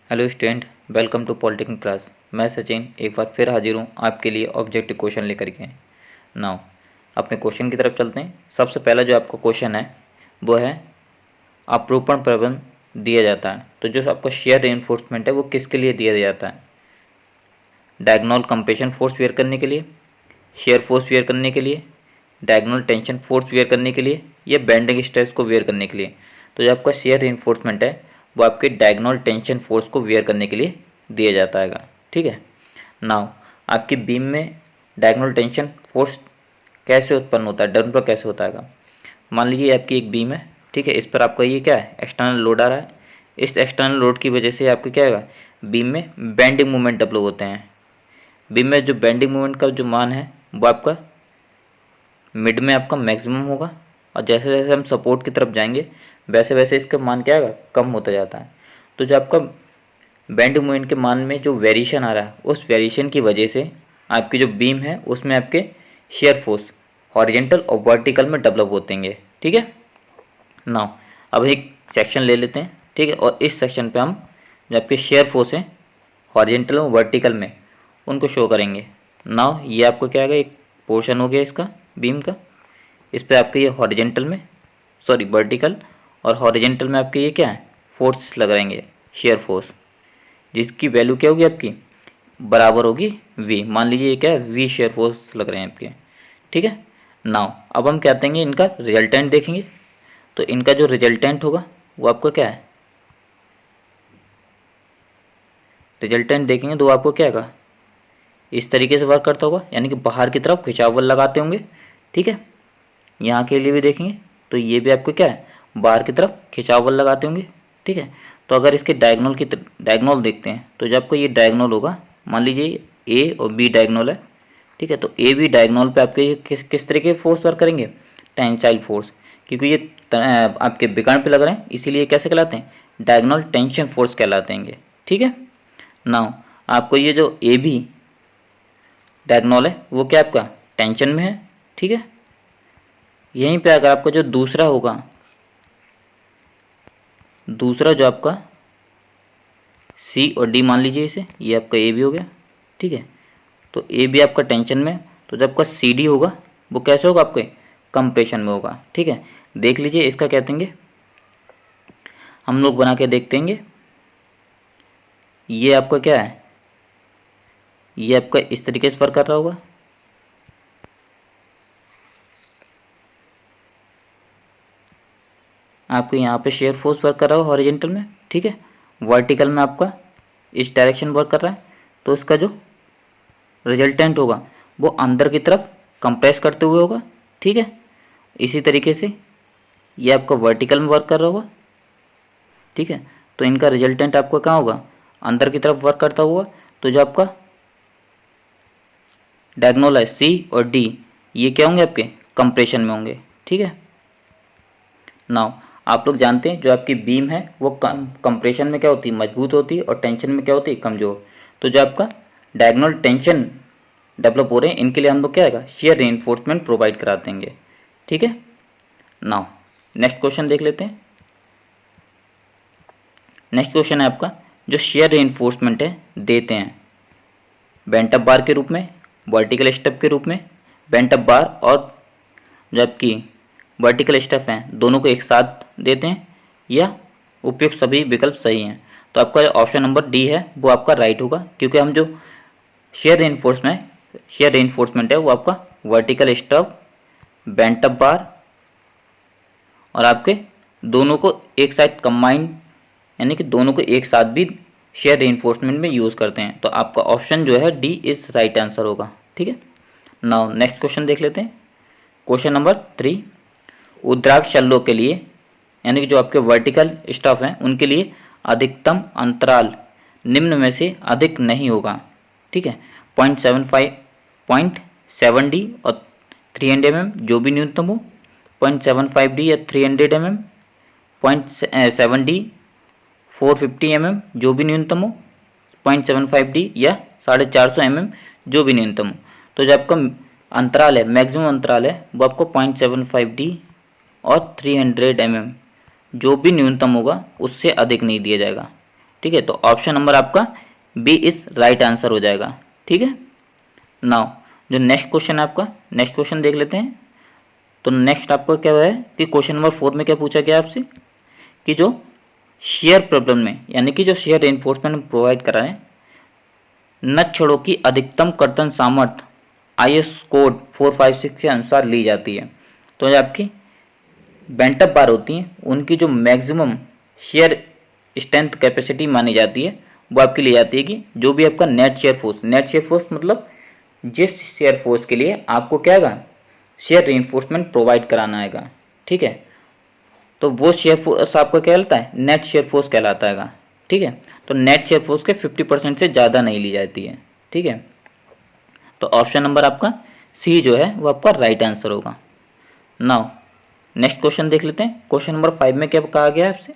Hello student, welcome to polytechnic class. मैं सचिन एक बार फिर हाजिर हूँ आपके लिए ऑब्जेक्टिव क्वेश्चन लेकर के। नाउ अपने क्वेश्चन की तरफ चलते हैं। सबसे पहला जो आपका क्वेश्चन है वो है अपरूपण प्रबंध दिया जाता है, तो जो आपका शेयर रेइंफोर्समेंट है वो किसके लिए दिया जाता है? डायगोनल कंप्रेशन फोर्स वेयर करने के लिए, शेयर फोर्स वेयर करने के लिए, डायगोनल टेंशन फोर्स वेयर करने के लिए, या बेंडिंग स्ट्रेस को वेयर करने के लिए। तो जो आपका शेयर रेइंफोर्समेंट है वो आपके डायगोनल टेंशन फोर्स को वेयर करने के लिए दिया जाता है। ठीक है। नाउ आपकी बीम में डायगोनल टेंशन फोर्स कैसे उत्पन्न होता है, डेवलप कैसे होता है? मान लीजिए आपकी एक बीम है, ठीक है। इस पर आपका ये क्या है, एक्सटर्नल लोड आ रहा है। इस एक्सटर्नल लोड की वजह से आपके क्या होगा, बीम में बेंडिंग मोमेंट डेवलप होते हैं। बीम में जो बेंडिंग मोमेंट का जो मान है वो आपका मिड में आपका मैक्सिमम होगा, और जैसे जैसे हम सपोर्ट की तरफ जाएंगे वैसे वैसे इसका मान क्या होगा, कम होता जाता है। तो जो आपका बेंड मोमेंट के मान में जो वेरिएशन आ रहा है उस वेरिएशन की वजह से आपकी जो बीम है उसमें आपके शेयर फोर्स हॉरिजेंटल और वर्टिकल में डेवलप होते हैं। ठीक है। नाउ अब एक सेक्शन ले लेते हैं, ठीक है, और इस सेक्शन पे हम जो आपके शेयर फोर्स हैं हॉरिजेंटल और वर्टिकल में उनको शो करेंगे। नाउ ये आपको क्या आएगा, एक पोर्शन हो गया इसका बीम का। इस पे आपके ये हॉरिजेंटल में वर्टिकल और हॉरिजेंटल में आपके ये क्या है, फोर्स लग रहेंगे, शेयर फोर्स, जिसकी वैल्यू क्या होगी आपकी, बराबर होगी वी। मान लीजिए ये क्या है, वी शेयर फोर्स लग रहे हैं आपके। ठीक है। नाउ अब हम क्या देंगे, इनका रिजल्टेंट देखेंगे। तो इनका जो रिजल्टेंट होगा वो आपको क्या है, रिजल्टेंट देखेंगे तो आपको क्या होगा, इस तरीके से वर्क करता होगा, यानी कि बाहर की तरफ खिंचाव बल लगाते होंगे। ठीक है। यहाँ के लिए भी देखेंगे तो ये भी आपको क्या है, बाहर की तरफ खिंचाव बल लगाते होंगे। ठीक है। तो अगर इसके डायगोनल देखते हैं तो जब आपको ये डायगोनल होगा, मान लीजिए ए और बी डायगोनल है। ठीक है। तो ए बी डायगोनल पे आपके ये किस तरह के फोर्स वर्क करेंगे, टेंसाइल फोर्स, क्योंकि ये आपके विकर्ण पे लग रहे हैं, इसीलिए कैसे कहलाते हैं, डायगोनल टेंशन फोर्स कहलाते हैं। ठीक है। नाउ आपको ये जो ए बी डायगोनल है वो क्या आपका टेंशन में है। ठीक है। यहीं पे अगर आपका जो दूसरा होगा, दूसरा जो आपका सी और डी मान लीजिए इसे, ये आपका ए बी हो गया। ठीक है। तो ए बी आपका टेंशन में, तो जब आपका सी डी होगा वो कैसे होगा, आपके कंप्रेशन में होगा। ठीक है। देख लीजिए इसका क्या देंगे, हम लोग बना के देखते हैं। ये आपका क्या है, ये आपका इस तरीके से वर्क कर रहा होगा। आपको यहाँ पे शेयर फोर्स वर्क कर रहा है हॉरिजेंटल में। ठीक है। वर्टिकल में आपका इस डायरेक्शन वर्क कर रहा है, तो इसका जो रिजल्टेंट होगा वो अंदर की तरफ कंप्रेस करते हुए होगा। ठीक है। इसी तरीके से ये आपका वर्टिकल में वर्क कर रहा होगा। ठीक है। तो इनका रिजल्टेंट आपका कहाँ होगा, अंदर की तरफ वर्क करता हुआ। तो जो आपका डायगोनल है सी और डी, ये क्या होंगे, आपके कंप्रेशन में होंगे। ठीक है। नाउ आप लोग जानते हैं जो आपकी बीम है वो कंप्रेशन में क्या होती है, मजबूत होती है, और टेंशन में क्या होती है, कमजोर। तो जो आपका डायगोनल टेंशन डेवलप हो रहे हैं इनके लिए हम लोग क्या आएगा, शेयर रेइंफोर्समेंट प्रोवाइड करा देंगे। ठीक है। नाउ नेक्स्ट क्वेश्चन देख लेते हैं। नेक्स्ट क्वेश्चन है आपका, जो शेयर रेइंफोर्समेंट है देते हैं बेंट अप बार के रूप में, वर्टिकल स्टेप के रूप में, बेंट अप बार और जो आपकी वर्टिकल स्टेप हैं दोनों को एक साथ देते हैं, या उपयुक्त सभी विकल्प सही हैं। तो आपका ऑप्शन नंबर डी है वो आपका राइट होगा, क्योंकि हम जो शेयर रेइंफोर्समेंट है वो आपका वर्टिकल स्टेप, बेंट अप बार और आपके दोनों को एक साथ कंबाइंड, यानी कि दोनों को एक साथ भी शेयर रेइंफोर्समेंट में यूज़ करते हैं। तो आपका ऑप्शन जो है डी इज राइट आंसर होगा। ठीक है। नाउ नेक्स्ट क्वेश्चन देख लेते हैं। क्वेश्चन नंबर 3, उद्राक शल्लों के लिए, यानी कि जो आपके वर्टिकल स्टफ हैं उनके लिए अधिकतम अंतराल निम्न में से अधिक नहीं होगा। ठीक है। 0.7 डी और 300 mm जो भी न्यूनतम हो, 0.75 डी या 300 mm, 0.7 डी 450 mm जो भी न्यूनतम हो, 0.75 डी या 450 mm जो भी न्यूनतम हो। तो जो आपका अंतराल है, मैक्सिमम अंतराल है वो आपको 0.75 डी और 300 mm जो भी न्यूनतम होगा उससे अधिक नहीं दिया जाएगा। ठीक है, तो ऑप्शन नंबर आपका बी इज राइट आंसर हो जाएगा। ठीक है, नाउ जो नेक्स्ट क्वेश्चन है आपका, नेक्स्ट क्वेश्चन देख लेते हैं। तो नेक्स्ट आपका क्या है कि क्वेश्चन नंबर 4 में क्या पूछा गया आपसे कि जो शेयर प्रॉब्लम में, यानी कि जो शेयर रेनफोर्समेंट प्रोवाइड करा है, नट छड़ों की अधिकतम कर्तन सामर्थ्य IS कोड 456 के अनुसार ली जाती है। तो जो आपकी बेंटअप बार होती हैं उनकी जो मैक्सिमम शेयर स्ट्रेंथ कैपेसिटी मानी जाती है वो आपकी ली जाती है कि जो भी आपका नेट शेयर फोर्स मतलब जिस शेयर फोर्स के लिए आपको क्या आएगा, शेयर रेनफोर्समेंट प्रोवाइड कराना आएगा। ठीक है, तो वो शेयर फोर्स आपका क्या कहलाता है, नेट शेयर फोर्स कहलाता है। ठीक है, तो नेट शेयर फोर्स के 50% से ज़्यादा नहीं ली जाती है। ठीक है, तो ऑप्शन नंबर आपका सी जो है वो आपका राइट आंसर होगा। नाउ नेक्स्ट क्वेश्चन देख लेते हैं। क्वेश्चन नंबर 5 में क्या कहा गया है आपसे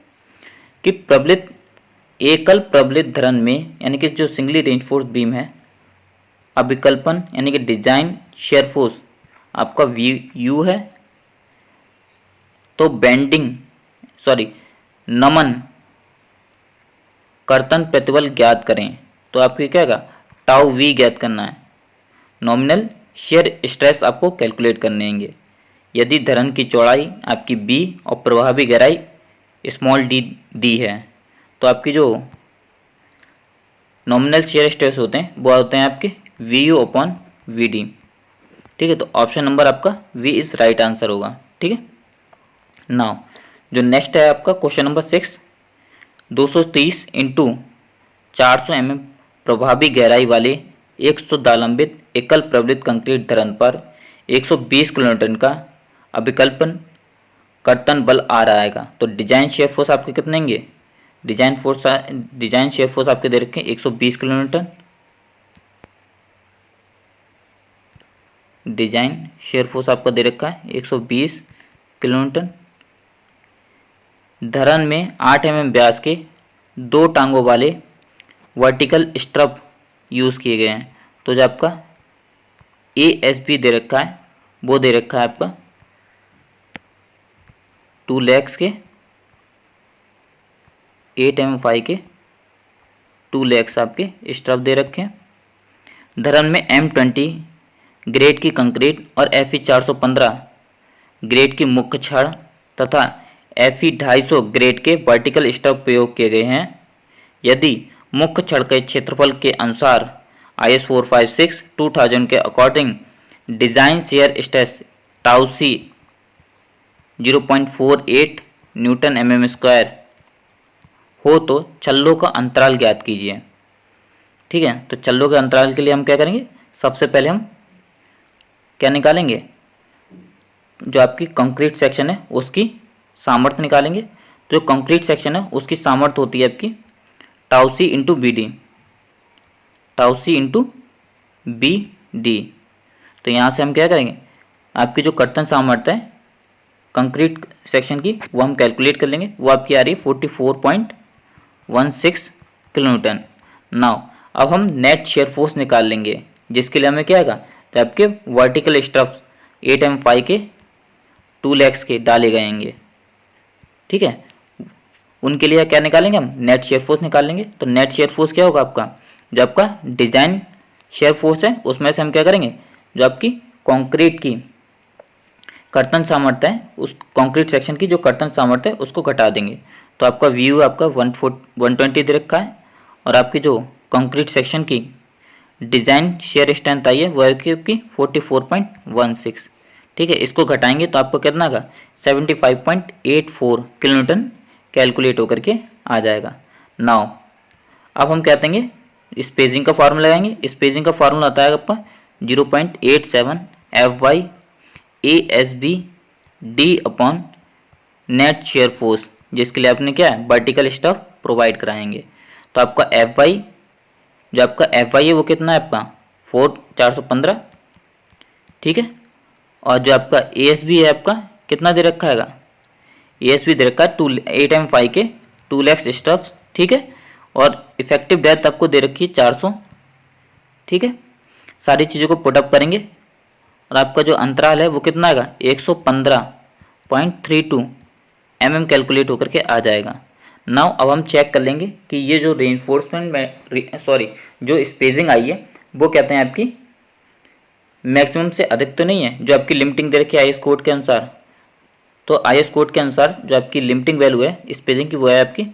कि प्रबलित एकल प्रबलित धरन में, यानी कि जो सिंगली रेनफोर्स बीम है, अभिकल्पन यानी कि डिजाइन शेयर फोर्स आपका यू है, तो नमन कर्तन प्रतिबल ज्ञात करें। तो आपको क्या होगा, टाउ वी ज्ञात करना है, नॉमिनल शेयर स्ट्रेस आपको कैलकुलेट करने होंगे। यदि धरन की चौड़ाई आपकी बी और प्रभावी गहराई स्मॉल डी है, तो आपकी जो नॉमिनल शेयर स्ट्रेस होते हैं वो होते हैं आपके V U upon V D. ठीक है, तो ऑप्शन नंबर आपका वी इज राइट आंसर होगा। ठीक है, नाउ जो नेक्स्ट है आपका क्वेश्चन नंबर 6, 230 इंटू 400 mm प्रभावी गहराई वाले 100 दालंबित एकल प्रबलित कंक्रीट धरन पर 120 किलोन्यूटन का अभिकल्पन कर्तन बल आ रहा है। तो डिजाइन शेयर फोर्स आपके कितने होंगे, डिजाइन शेयर फोर्स आपके दे रखे हैं 120 किलोन्यूटन। डिजाइन शेयर फोर्स आपको दे रखा है 120 किलोन्यूटन। धरन में 8 mm व्यास के 2 टांगों वाले वर्टिकल स्ट्रप यूज़ किए गए हैं। तो जो आपका ASB दे रखा है वो दे रखा है आपका 2 लेग्स के 8 mm फाई के 2 लेग्स आपके स्ट्रप दे रखे हैं। धरन में M20 ग्रेड की कंक्रीट और FE 415 ग्रेड की मुख्य छड़ तथा FE 250 ग्रेड के वर्टिकल स्ट्रप प्रयोग किए गए हैं। यदि मुख्य छड़ के क्षेत्रफल के अनुसार IS 456 2000 के according design shear stress tau C 0.48 newton mm square हो तो छल्लों का अंतराल ज्ञात कीजिए। ठीक है, तो छल्लों के अंतराल के लिए हम क्या करेंगे, सबसे पहले हम क्या निकालेंगे, जो आपकी कंक्रीट सेक्शन है उसकी सामर्थ्य निकालेंगे। जो कंक्रीट सेक्शन है उसकी सामर्थ्य होती है आपकी टाउ सी इंटू बी डी, टाउ सी इंटू बी डी। तो यहाँ से हम क्या करेंगे, आपकी जो कर्तन सामर्थ्य है कंक्रीट सेक्शन की वो हम कैलकुलेट कर लेंगे। वो आपकी आ रही है 44.16 किलोन्यूटन। नाउ अब हम नेट शेयर फोर्स निकाल लेंगे, जिसके लिए हमें क्या आएगा, तो आपके वर्टिकल स्ट्रप्स 8 mm फाई के 2 लेग्स के डाले गएंगे। ठीक है, उनके लिए क्या निकालेंगे, हम नेट शेयर फोर्स निकालेंगे। तो नेट शेयर फोर्स क्या होगा आपका, जो आपका डिजाइन शेयर फोर्स है उसमें से हम क्या करेंगे, जो आपकी कंक्रीट की कर्तन सामर्थ्य है उस कंक्रीट सेक्शन की जो कर्तन सामर्थ्य है उसको घटा देंगे। तो आपका व्यू आपका 120 दे रखा है और आपकी जो कंक्रीट सेक्शन की डिजाइन शेयर स्ट्रेंथ आई है वो है आपकी 44.16। ठीक है, इसको घटाएंगे तो आपको कितना आएगा 75.84 किलोन्यूटन कैलकुलेट होकर के आ जाएगा। नाउ अब हम क्या करेंगे, स्पेसिंग का फार्मूला लगाएंगे। स्पेसिंग का फार्मूला आता है आपका 0.87 FY ASB D upon net shear force, जिसके लिए आपने क्या है वर्टिकल स्टफ प्रोवाइड कराएंगे। तो आपका FY, जो आपका FY है वो कितना है आपका 415। ठीक है, और जो आपका ASB है आपका कितना दे रखा है, ASB दे रखा है 8 mm फाई के 2 लेग्स स्टफ्स। ठीक है, और इफेक्टिव डेप्थ आपको दे रखी है 400। ठीक है, सारी चीज़ों को पुटअप करेंगे और आपका जो अंतराल है वो कितना आएगा 115.32 mm कैलकुलेट होकर के आ जाएगा। नाउ अब हम चेक कर लेंगे कि ये जो रेइंफोर्समेंट में जो स्पेसिंग आई है वो कहते हैं आपकी मैक्सिमम से अधिक तो नहीं है, जो आपकी लिमिटिंग दे रखी है आईएस कोड के अनुसार। तो आईएस कोड के अनुसार जो आपकी लिमिटिंग वैल्यू है स्पेसिंग की वो है आपकी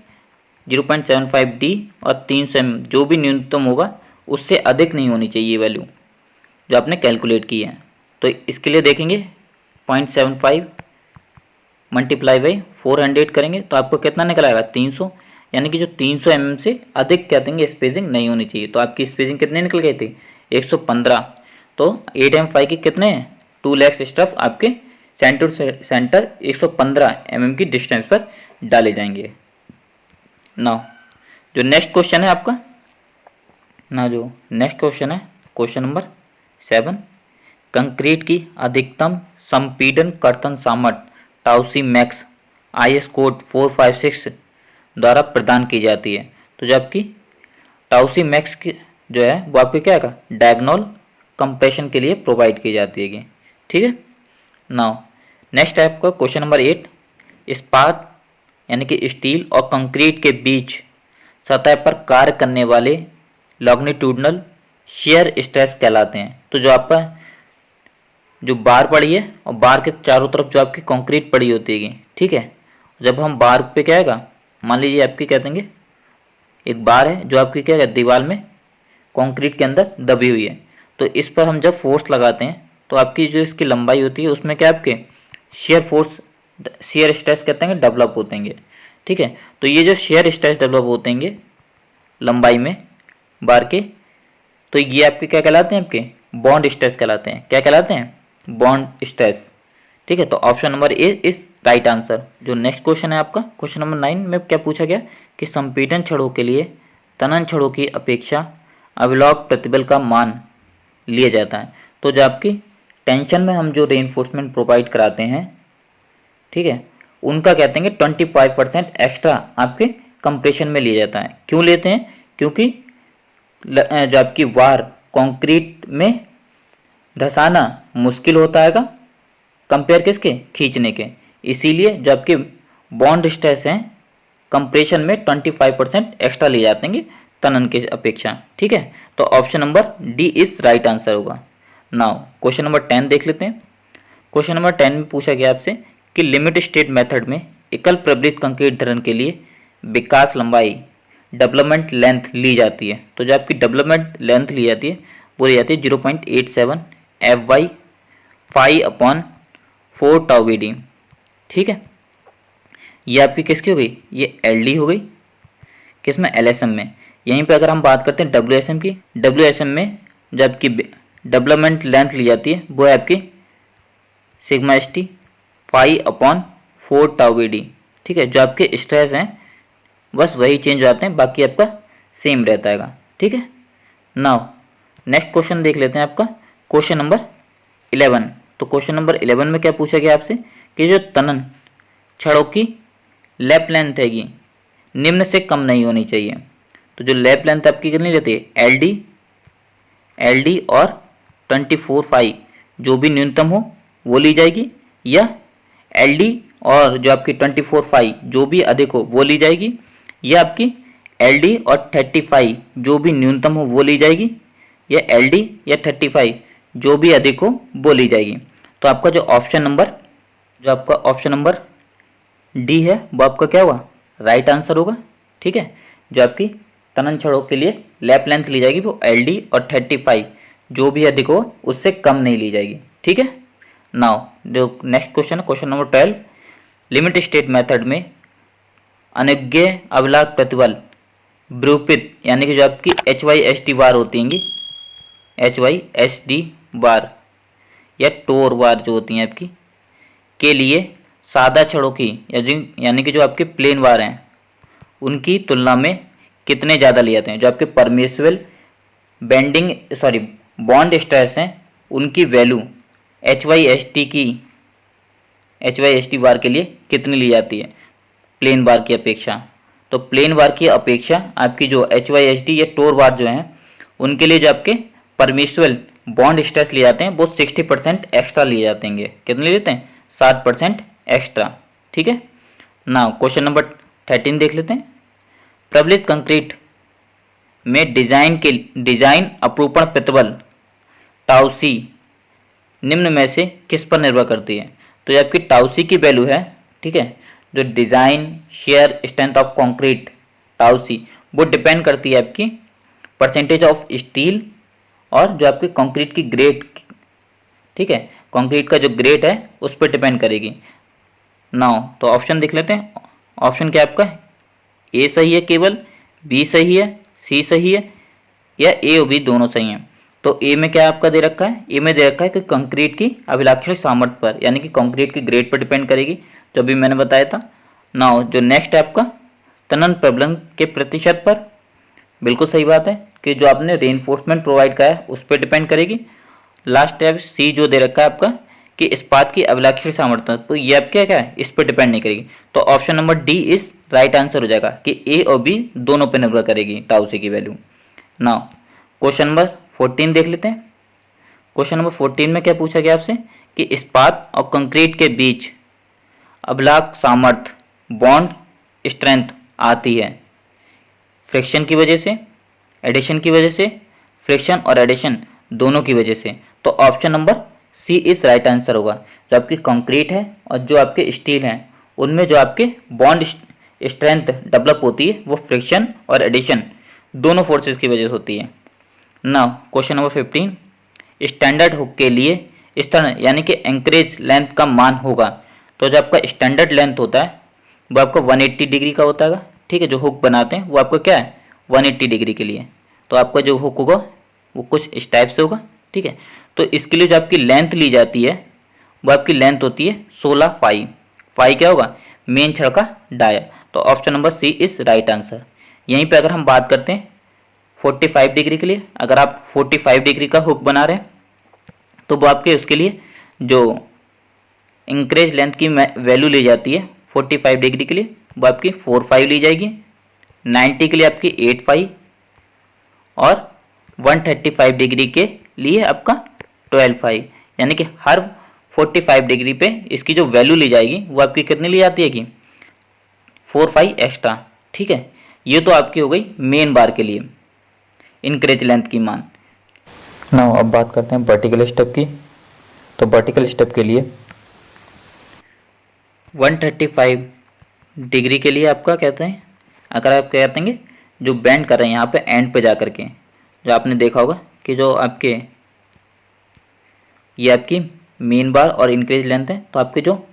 0.75 डी और 300 mm, जो भी न्यूनतम होगा उससे अधिक नहीं होनी चाहिए ये वैल्यू जो आपने कैलकुलेट की है। तो इसके लिए देखेंगे 0.75 मल्टीप्लाई बाई 400 करेंगे तो आपको कितना निकल आएगा 300, यानी कि जो 300 mm से अधिक कहते हैं स्पेसिंग नहीं होनी चाहिए। तो आपकी स्पेसिंग कितने निकल गए थे 115। तो 8m5 के कितने हैं 2 lakhs स्टफ आपके सेंटर से सेंटर 115 mm की डिस्टेंस पर डाले जाएंगे। नाउ जो नेक्स्ट क्वेश्चन है आपका क्वेश्चन नंबर 7, कंक्रीट की अधिकतम संपीड़न कर्तन सामर्थ्य टाउसी मैक्स आईएस कोड 456 द्वारा प्रदान की जाती है। तो जो आपकी टाउसी मैक्स की जो है वो आपके क्या है डायगोनल कंप्रेशन के लिए प्रोवाइड की जाती है। ठीक है। नाउ नेक्स्ट है आपका क्वेश्चन नंबर 8, इस्पात यानी कि स्टील और कंक्रीट के बीच सतह पर कार्य करने वाले लॉन्गिट्यूडनल शेयर स्ट्रेस कहलाते हैं। तो जो आपका जो बार पड़ी है और बार के चारों तरफ जो आपकी कंक्रीट पड़ी होती है, ठीक है, जब हम बार पे क्या आएगा, मान लीजिए आपकी कह देंगे एक बार है जो आपकी क्या है दीवार में कंक्रीट के अंदर दबी हुई है, तो इस पर हम जब फोर्स लगाते हैं तो आपकी जो इसकी लंबाई होती है उसमें क्या आपके शेयर स्ट्रेस कहते हैं डेवलप होते हैं। ठीक है। तो ये जो शेयर स्ट्रेस डेवलप होते हैं लंबाई में बार के, तो ये आपके क्या कहलाते हैं आपके बॉन्ड स्ट्रेस कहलाते हैं। क्या कहलाते हैं बॉन्ड स्ट्रेस। ठीक है। तो option number A is right answer. जो नेक्स्ट क्वेश्चन है आपका क्वेश्चन नंबर 9 में क्या पूछा गया कि संपीड़न छड़ों के लिए तनन छड़ों की अपेक्षा अवलॉक प्रतिबल का मान लिया जाता है। तो जो आपकी टेंशन में हम जो रेइंफोर्समेंट प्रोवाइड कराते हैं, ठीक है, उनका कहते हैं कि 25% एक्स्ट्रा आपके कंप्रेशन में लिया जाता है। क्यों लेते हैं? क्योंकि जो आपकी वार कंक्रीट में धंसाना मुश्किल होता है कंपेयर किसके खींचने के, इसीलिए जो आपके बॉन्ड स्ट्रेस हैं कंप्रेशन में 25% एक्स्ट्रा लिए जाते हैं तनन की अपेक्षा। ठीक है। तो option number D is right answer होगा। नाउ क्वेश्चन नंबर 10 देख लेते हैं। क्वेश्चन नंबर 10 में पूछा गया आपसे कि लिमिट स्टेट मेथड में एकल प्रवृत्त कंक्रीट धरण के लिए विकास लंबाई डेवलपमेंट लेंथ ली जाती है। तो जो आपकी डेवलपमेंट लेंथ ली जाती है वो ली जाती है 0.87 FY 5/4 टाउ BD। ठीक है। ये आपकी किसकी हो गई? ये LD हो गई, किसमें LSM में। यहीं पे अगर हम बात करते हैं WSM की, WSM में जो आपकी डेवलपमेंट लेंथ ली जाती है वो है आपकी सिग्मा ST 5/4 टाउ BD। ठीक है। जो आपके स्ट्रेस हैं बस वही चेंज हो जाते हैं, बाकी आपका सेम रहता है। ठीक है। नाउ नेक्स्ट क्वेश्चन देख लेते हैं आपका क्वेश्चन नंबर 11। तो क्वेश्चन नंबर 11 में क्या पूछा गया आपसे कि जो तनन छड़ों की लैप लेंथ हैगी निम्न से कम नहीं होनी चाहिए। तो जो लैप लेंथ आपकी कितनी रहती है LD और 24/5 जो भी न्यूनतम हो वो ली जाएगी, या LD और जो आपकी 24/5 जो भी अधिक हो वो ली जाएगी, या आपकी LD और 35 जो भी न्यूनतम हो वो ली जाएगी, या LD या 35 जो भी अधिक हो वो ली जाएगी। तो आपका जो आपका ऑप्शन नंबर डी है वो आपका क्या हुआ राइट आंसर होगा। ठीक है। जो आपकी तनन छड़ों के लिए लैप लेंथ ली जाएगी वो LD और 35 जो भी अधिक हो उससे कम नहीं ली जाएगी। ठीक है। नाउ जो नेक्स्ट क्वेश्चन है question number 12, limit state method में अनुज्ञेय अवलाक प्रतिबल ब्रूपित यानी कि जो आपकी HYSD बार होती हैं HYSD बार या टोर बार जो होती हैं आपकी के लिए सादा छड़ों की यानी कि जो आपके प्लेन बार हैं उनकी तुलना में कितने ज़्यादा लिए जाते हैं। जो आपके परमिसिबल बॉन्ड स्ट्रेस हैं उनकी वैल्यू HYSD बार के लिए कितनी ली जाती है प्लेन बार की अपेक्षा। तो प्लेन बार की अपेक्षा आपकी जो HYSD या टोर बार जो हैं उनके लिए जो आपके परमिसिबल बॉन्ड स्ट्रेस लिए जाते हैं वो 60% एक्स्ट्रा लिए जाते हैं। कितने लिए जाते हैं 60% एक्स्ट्रा। ठीक है। नाउ क्वेश्चन नंबर 13 देख लेते हैं। प्रबलित कंक्रीट में डिजाइन अपरूपण प्रतिबल टाउ सी निम्न में से किस पर निर्भर करती है? तो ये आपकी टाउ सी की वैल्यू है, ठीक है, जो design shear strength of concrete tau C वो डिपेंड करती है आपकी परसेंटेज ऑफ स्टील और जो आपकी कंक्रीट की ग्रेड, ठीक है, कंक्रीट का जो ग्रेड है उस पर डिपेंड करेगी। नाउ तो ऑप्शन देख लेते हैं। ऑप्शन क्या आपका? ए सही है केवल, बी सही है, सी सही है, या ए और बी दोनों सही हैं। तो ए में क्या आपका दे रखा है? ए में दे रखा है कि कंक्रीट की अभिलाक्षणिक सामर्थ्य पर, यानी कि कंक्रीट की ग्रेड पर डिपेंड करेगी, जो अभी मैंने बताया था। नाउ जो नेक्स्ट है आपका तनन प्रबलन के प्रतिशत पर, बिल्कुल सही बात है कि जो आपने रेनफोर्समेंट प्रोवाइड किया है उस पर डिपेंड करेगी। लास्ट है सी जो दे रखा है आपका कि इस्पात की अभिलाक्षणिक सामर्थ्य, तो ये आपका क्या है? इस पर डिपेंड नहीं करेगी। तो option number D is right answer हो जाएगा कि ए और बी दोनों पर निर्भर करेगी टाउ सी की वैल्यू। नाउ क्वेश्चन नंबर 14 देख लेते हैं। क्वेश्चन नंबर 14 में क्या पूछा गया आपसे कि इस्पात और कंक्रीट के बीच अभिलाक सामर्थ्य बॉन्ड स्ट्रेंथ आती है फ्रिक्शन की वजह से, एडिशन की वजह से, फ्रिक्शन और एडिशन दोनों की वजह से। तो option number C is right answer होगा। जो आपकी कंक्रीट है और जो आपके स्टील हैं उनमें जो आपके बॉन्ड स्ट्रेंथ डेवलप होती है वो फ्रिक्शन और एडिशन दोनों फोर्सेस की वजह से होती है। Now question number 15, standard hook के लिए स्टर्न यानी कि एंकरेज लेंथ का मान होगा। तो जो आपका स्टैंडर्ड लेंथ होता है वो आपका 180 डिग्री का होता है, ठीक है, जो हुक बनाते हैं वो आपका क्या है? 180 डिग्री के लिए। तो आपका जो हुक होगा वो कुछ इस टाइप से होगा, ठीक है। तो इसके लिए जो आपकी लेंथ ली जाती है वो आपकी लेंथ होती है 16 फाई। फाई क्या होगा? मेन छड़ का डाया। तो option number C is right answer. यहीं पे अगर हम बात करते हैं 45 डिग्री के लिए, अगर आप 45 डिग्री का हुक बना रहे हैं तो वो आपके उसके लिए जो इंक्रेज लेंथ की वैल्यू ली जाती है 45 डिग्री के लिए वो आपकी 45 ली जाएगी, 90 के लिए आपकी 85 और 135 डिग्री के लिए आपका 12 यानी कि हर 45 डिग्री पे इसकी जो वैल्यू ली जाएगी वो आपकी कितनी ली जाती है कि 4 एक्स्ट्रा, ठीक है। ये तो आपकी हो गई मेन बार के लिए इंक्रेज लेंथ की मान। नाउ अब बात करते हैं वर्टिकल स्टेप की। तो वर्टिकल स्टेप के लिए 135 डिग्री के लिए आपका कहते हैं, अगर आप क्या कहते हैं जो बेंड कर रहे हैं यहाँ पे एंड पे जा कर के, जो आपने देखा होगा कि जो आपके ये आपकी मेन बार और इंक्रीज लेंथ है, तो आपके जो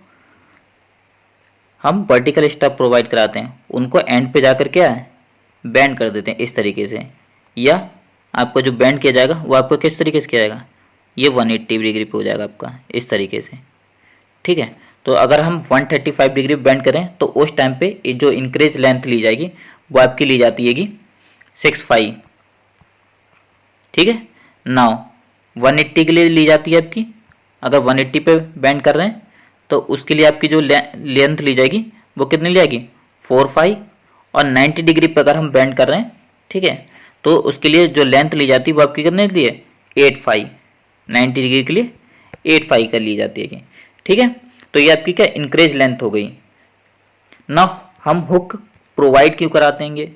हम वर्टिकल स्टेप प्रोवाइड कराते हैं उनको एंड पे जाकर क्या है बेंड कर देते हैं इस तरीके से, या आपका जो बेंड किया जाएगा वो आपको किस तरीके से किया जाएगा? ये 180 डिग्री पे हो जाएगा आपका इस तरीके से, ठीक है। तो अगर हम 135 डिग्री बेंड करें तो उस टाइम पे ये जो इंक्रीज लेंथ ली जाएगी वो आपकी ली जाती है 65, ठीक है। नाउ 180 के लिए ली जाती है आपकी, अगर 180 पे बेंड कर रहे हैं तो उसके लिए आपकी जो लेंथ ली जाएगी वो कितनी ली जाएगी? 45, और 90 डिग्री पर अगर हम बेंड कर रहे हैं, ठीक है, तो उसके लिए जो लेंथ ली जाती है वो आपकी कितने ली है? 85, 90 डिग्री के लिए 85 कर ली जाती है, ठीक है। तो ये आपकी क्या इंक्रीज लेंथ हो गई ना। हम हुक प्रोवाइड क्यों कराते हैं?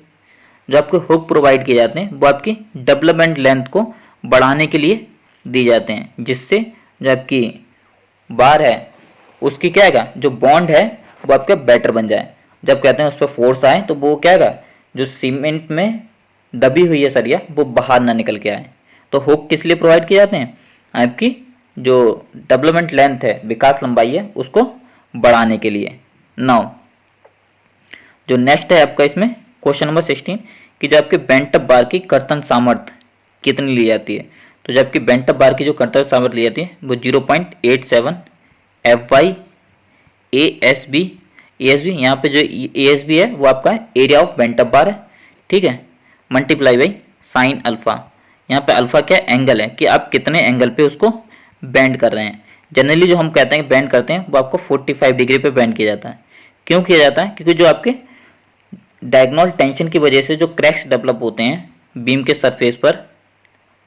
जो आपके हुक प्रोवाइड किए जाते हैं वो आपकी डेवलपमेंट लेंथ को बढ़ाने के लिए दी जाते हैं, जिससे जो आपकी बार है उसकी क्या है जो बॉन्ड है वो आपका बेटर बन जाए। जब कहते हैं उस पर फोर्स आए तो वो क्या है जो सीमेंट में दबी हुई है सरिया वो बाहर ना निकल के आए। तो हुक किस लिए प्रोवाइड किए जाते हैं? आपकी जो डेवलपमेंट लेंथ है, विकास लंबाई है, उसको बढ़ाने के लिए। नाउ जो नेक्स्ट है आपका इसमें क्वेश्चन नंबर 16 कि जो आपके बेंटअप बार की कर्तन सामर्थ्य कितनी ली जाती है? तो जो आपकी बेंटअप बार की जो कर्तन सामर्थ्य ली जाती है वो 0.87 FY ASB यहाँ पे जो ASB है वो आपका एरिया ऑफ बेंटअप बार है, ठीक है, मल्टीप्लाई बाई साइन अल्फा। यहाँ पे अल्फा क्या एंगल है कि आप कितने एंगल पे उसको बेंड कर रहे हैं। जनरली जो हम कहते हैं बेंड करते हैं वो आपको 45 डिग्री पे बेंड किया जाता है। क्यों किया जाता है? क्योंकि जो आपके डायगोनल टेंशन की वजह से जो क्रैक्स डेवलप होते हैं बीम के सरफेस पर,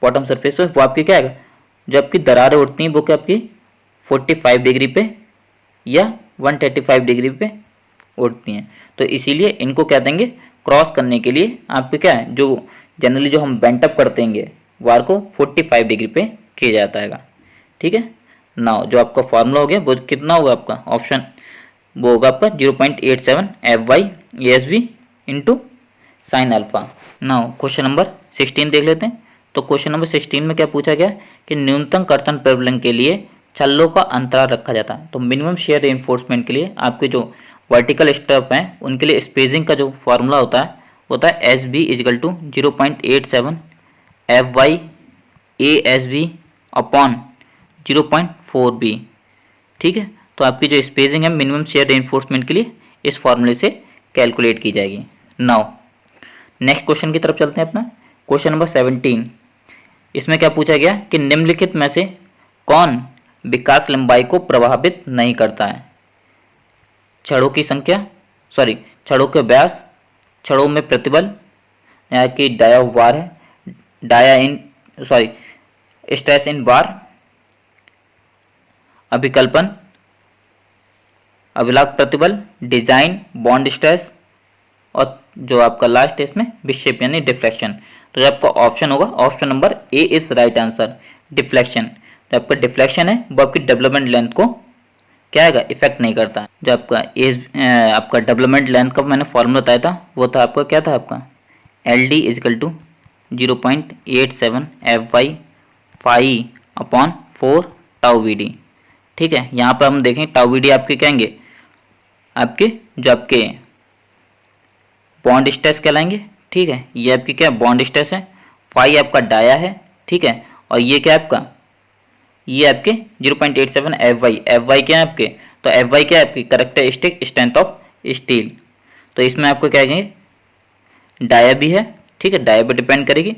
बॉटम सरफेस पर, वो आपकी क्या है जो आपकी दरारें उठती हैं वो क्या आपकी 45 डिग्री पे या 135 डिग्री पे उठती हैं। तो इसीलिए इनको क्या देंगे, क्रॉस करने के लिए आपको क्या है, जो जनरली जो हम बेंट अप करते हैं वार को 45 डिग्री पे किया जाता है। ठीक है। नाउ जो आपका फॉर्मूला हो गया वो कितना होगा आपका, ऑप्शन वो होगा आपका 0.87 FY/ASB into sine alpha. Now question number 16 देख लेते हैं। तो क्वेश्चन नंबर 16 में क्या पूछा गया कि न्यूनतम कर्तन प्रबलन के लिए छल्लों का अंतराल रखा जाता है। तो मिनिमम शेयर रेनफोर्समेंट के लिए आपके जो वर्टिकल स्टफ हैं उनके लिए स्पेसिंग का जो फॉर्मूला होता है SB is equal to 0.87 FY/ASB upon 0.4B। ठीक है। तो आपकी जो स्पेसिंग है मिनिमम शेयर रेनफोर्समेंट के लिए इस फॉर्मूले से कैलकुलेट की जाएगी। नाउ नेक्स्ट क्वेश्चन की तरफ चलते हैं अपना। क्वेश्चन नंबर 17, इसमें क्या पूछा गया कि निम्नलिखित में से कौन विकास लंबाई को प्रभावित नहीं करता है। छड़ों की संख्या, छड़ों के व्यास, छड़ों में प्रतिबल, यहाँ की डाया ऑफ बार है, स्ट्रेस इन बार, अभिकल्पन, अभिलाग प्रतिबल, डिजाइन, बॉन्ड स्ट्रेस, और जो आपका लास्ट है इसमें विक्षेप यानी डिफ्लेक्शन। तो जो आपका ऑप्शन होगा option number A is right answer, deflection. जो आपका डिफ्लेक्शन है वो आपकी डेवलपमेंट लेंथ को क्या आएगा, इफेक्ट नहीं करता। जो आपका डेवलपमेंट लेंथ का मैंने फॉर्मूला बताया था वो था आपका क्या था आपका LD is equal to 0.87 FY upon 4 tau VD। ठीक है। यहाँ पर हम देखें टाउ VD आपके कहेंगे आपके जो आपके बॉन्ड स्ट्रेस कहलाएंगे। ठीक है। ये आपकी क्या बॉन्ड स्ट्रेस है, फाई आपका डाया है। ठीक है। और ये क्या आपका, ये आपके 0.87 FY क्या है आपके, तो FY क्या है आपकी कैरेक्टरिस्टिक स्ट्रेंथ ऑफ स्टील। तो इसमें आपको क्या कहेंगे, डाया भी है। ठीक है। डाया पर डिपेंड करेगी।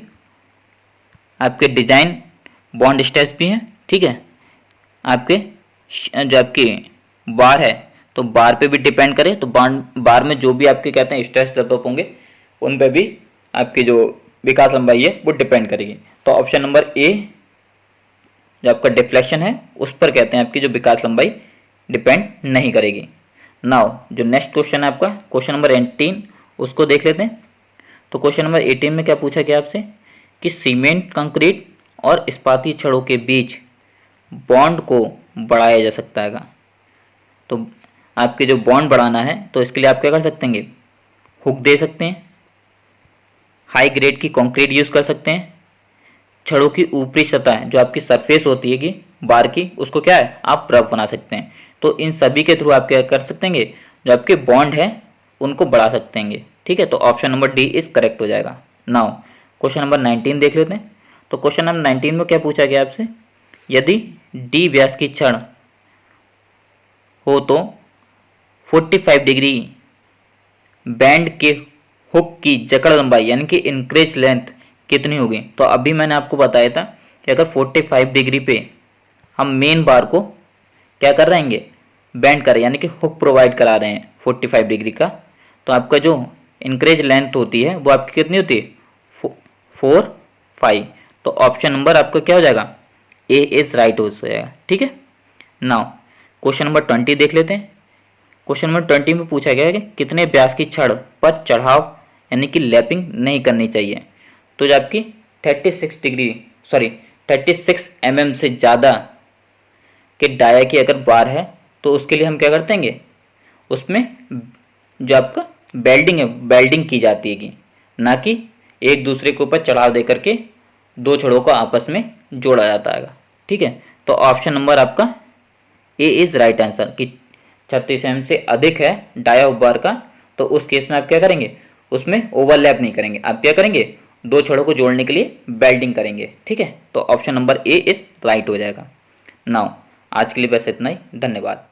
आपके डिजाइन बॉन्ड स्ट्रेस भी है। ठीक है। आपके जो आपकी बार है तो बार पे भी डिपेंड करे, तो बार में जो भी आपके कहते हैं स्ट्रेस डेवलप होंगे उन पे भी आपकी जो विकास लंबाई है वो डिपेंड करेगी। तो ऑप्शन नंबर ए जो आपका डिफ्लेक्शन है उस पर कहते हैं आपकी जो विकास लंबाई डिपेंड नहीं करेगी। नाउ जो नेक्स्ट क्वेश्चन है आपका क्वेश्चन नंबर 18, उसको देख लेते हैं। तो क्वेश्चन नंबर 18 में क्या पूछा गया आपसे कि सीमेंट कंक्रीट और इस्पाती छड़ों के बीच बॉन्ड को बढ़ाया जा सकता है। तो आपके जो बॉन्ड बढ़ाना है तो इसके लिए आप क्या कर सकते हैं, हुक दे सकते हैं, हाई ग्रेड की कंक्रीट यूज़ कर सकते हैं, छड़ों की ऊपरी सतह जो आपकी सरफेस होती है कि बार की उसको क्या है आप रफ बना सकते हैं। तो इन सभी के थ्रू आप क्या कर सकते हैं, जो आपके बॉन्ड है उनको बढ़ा सकते हैं। ठीक है। तो option number D is correct हो जाएगा। नाउ क्वेश्चन नंबर 19 देख लेते हैं। तो क्वेश्चन नंबर 19 में क्या पूछा गया आपसे, यदि डी व्यास की छड़ हो तो 45 डिग्री बैंड के हुक की जकड़ लंबाई यानी कि इंक्रेज लेंथ कितनी होगी। तो अभी मैंने आपको बताया था कि अगर 45 डिग्री पे हम मेन बार को क्या कर रहे हैं, बैंड कर रहे हैं यानी कि हुक प्रोवाइड करा रहे हैं 45 डिग्री का, तो आपका जो इंक्रेज लेंथ होती है वो आपकी कितनी होती है 4-5। तो ऑप्शन नंबर आपका क्या हो जाएगा, ए इज राइट हो जाएगा। ठीक है। नाउ क्वेश्चन नंबर 20 देख लेते हैं। क्वेश्चन नंबर 20 में पूछा गया है कि कितने व्यास की छड़ पर चढ़ाव यानी कि लैपिंग नहीं करनी चाहिए। तो जो आपकी 36 mm से ज़्यादा के डाया की अगर बार है तो उसके लिए हम क्या करते हैं, उसमें जो आपका बेल्डिंग है बेल्डिंग की जाती है, ना कि एक दूसरे के ऊपर चढ़ाव दे करके दो छड़ों को आपस में जोड़ा जाता है। ठीक है। तो ऑप्शन नंबर आपका ए इज राइट आंसर कि 36 mm से अधिक है डाया ऑफ बार का, तो उस केस में आप क्या करेंगे, उसमें ओवरलैप नहीं करेंगे, आप क्या करेंगे दो छड़ों को जोड़ने के लिए बेल्डिंग करेंगे। ठीक है। तो option number A is right हो जाएगा। नाउ आज के लिए बस इतना ही, धन्यवाद।